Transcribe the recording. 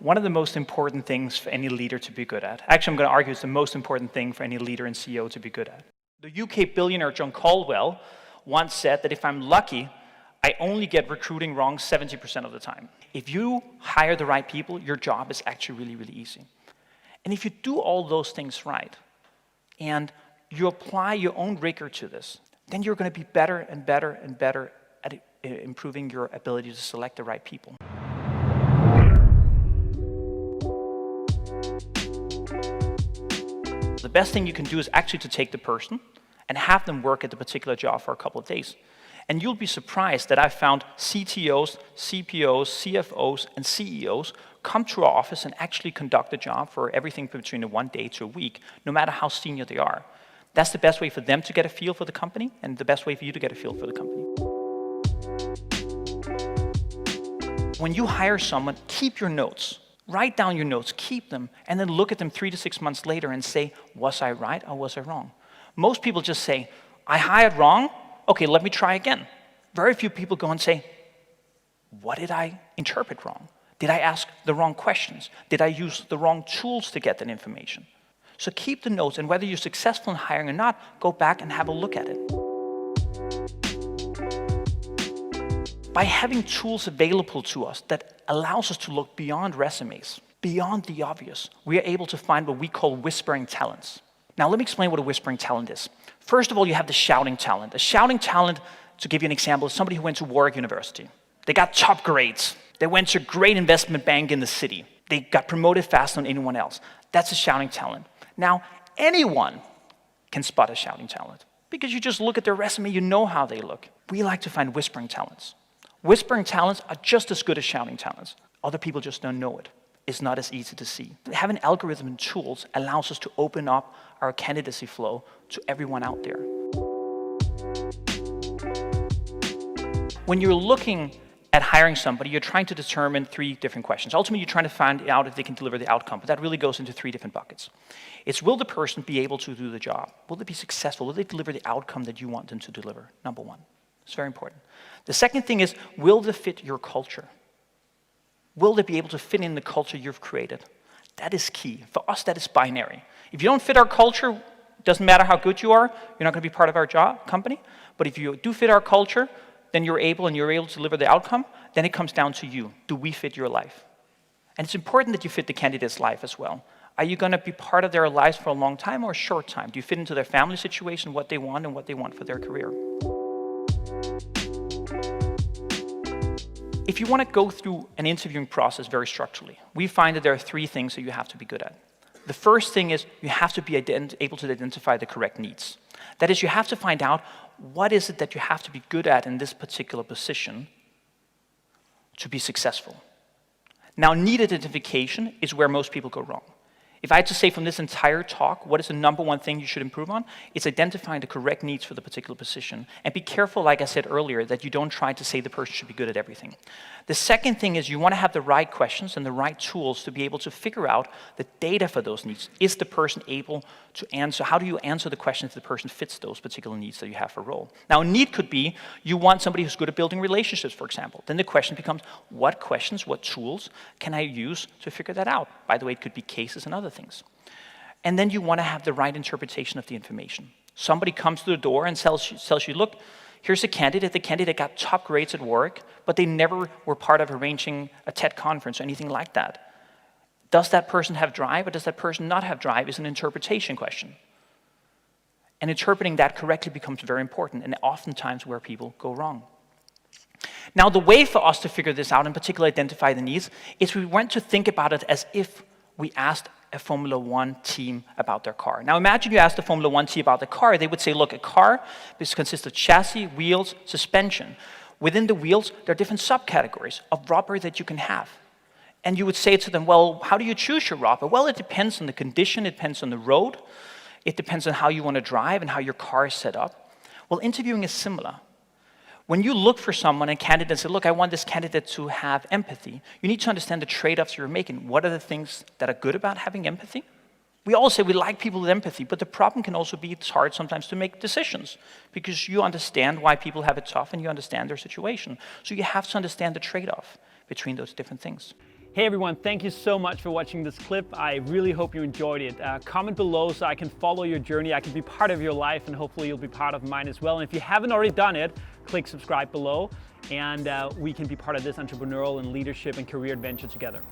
one of the most important things for any leader to be good at. Actually, I'm going to argue it's the most important thing for any leader and CEO to be good at. The UK billionaire John Caldwell once said that if I'm lucky, I only get recruiting wrong 70% of the time. If you hire the right people, your job is actually really, really easy. And if you do all those things right, and you apply your own rigor to this, then you're going to be better and better and better at improving your ability to select the right people. The best thing you can do is actually to take the person and have them work at the particular job for a couple of days. And you'll be surprised that I've found CTOs, CPOs, CFOs, and CEOs come to our office and actually conduct the job for everything between 1 day to a week, no matter how senior they are. That's the best way for them to get a feel for the company, and the best way for you to get a feel for the company. When you hire someone, keep your notes. Write down your notes, keep them, and then look at them 3 to 6 months later and say, was I right or was I wrong? Most people just say, I hired wrong, okay, let me try again. Very few people go and say, what did I interpret wrong? Did I ask the wrong questions? Did I use the wrong tools to get that information? So keep the notes, and whether you're successful in hiring or not, go back and have a look at it. By having tools available to us that allows us to look beyond resumes, beyond the obvious, we are able to find what we call whispering talents. Now, let me explain what a whispering talent is. First of all, you have the shouting talent. A shouting talent, to give you an example, is somebody who went to Warwick University. They got top grades. They went to a great investment bank in the city. They got promoted faster than anyone else. That's a shouting talent. Now, anyone can spot a shouting talent because you just look at their resume, you know how they look. We like to find whispering talents. Whispering talents are just as good as shouting talents. Other people just don't know it. It's not as easy to see. Having algorithm and tools allows us to open up our candidacy flow to everyone out there. When you're looking at hiring somebody, you're trying to determine 3 different questions. Ultimately, you're trying to find out if they can deliver the outcome, but that really goes into 3 different buckets. It's, will the person be able to do the job? Will they be successful? Will they deliver the outcome that you want them to deliver? Number 1. It's very important. The second thing is, will they fit your culture? Will they be able to fit in the culture you've created? That is key. For us, that is binary. If you don't fit our culture, it doesn't matter how good you are, you're not going to be part of our company. But if you do fit our culture, then you're able to deliver the outcome, then it comes down to you. Do we fit your life? And it's important that you fit the candidate's life as well. Are you going to be part of their lives for a long time or a short time? Do you fit into their family situation, what they want, and what they want for their career? If you want to go through an interviewing process very structurally, we find that there are 3 things that you have to be good at. The first thing is you have to be able to identify the correct needs. That is, you have to find out what is it that you have to be good at in this particular position to be successful. Now, need identification is where most people go wrong. If I had to say from this entire talk, what is the number 1 thing you should improve on? It's identifying the correct needs for the particular position. And be careful, like I said earlier, that you don't try to say the person should be good at everything. The second thing is you want to have the right questions and the right tools to be able to figure out the data for those needs. Is the person able to answer? How do you answer the questions if the person fits those particular needs that you have for a role? Now, a need could be you want somebody who's good at building relationships, for example. Then the question becomes, what questions, what tools can I use to figure that out? By the way, it could be cases and other things. And then you want to have the right interpretation of the information. Somebody comes to the door and tells you, look, here's a candidate. The candidate got top grades at work, but they never were part of arranging a TED conference or anything like that. Does that person have drive or does that person not have drive is an interpretation question. And interpreting that correctly becomes very important, and oftentimes where people go wrong. Now, the way for us to figure this out, in particular identify the needs, is we want to think about it as if we asked a Formula 1 team about their car. Now imagine you asked the Formula 1 team about the car. They would say, look, a car, this consists of chassis, wheels, suspension. Within the wheels, there are different subcategories of rubber that you can have. And you would say to them, well, how do you choose your rubber? Well, it depends on the condition, it depends on the road, it depends on how you want to drive and how your car is set up. Well, interviewing is similar. When you look for someone, a candidate, and say, look, I want this candidate to have empathy, you need to understand the trade-offs you're making. What are the things that are good about having empathy? We all say we like people with empathy, but the problem can also be it's hard sometimes to make decisions because you understand why people have it tough and you understand their situation. So you have to understand the trade-off between those different things. Hey everyone, thank you so much for watching this clip. I really hope you enjoyed it. Comment below so I can follow your journey, I can be part of your life, and hopefully you'll be part of mine as well. And if you haven't already done it, click subscribe below, and we can be part of this entrepreneurial and leadership and career adventure together.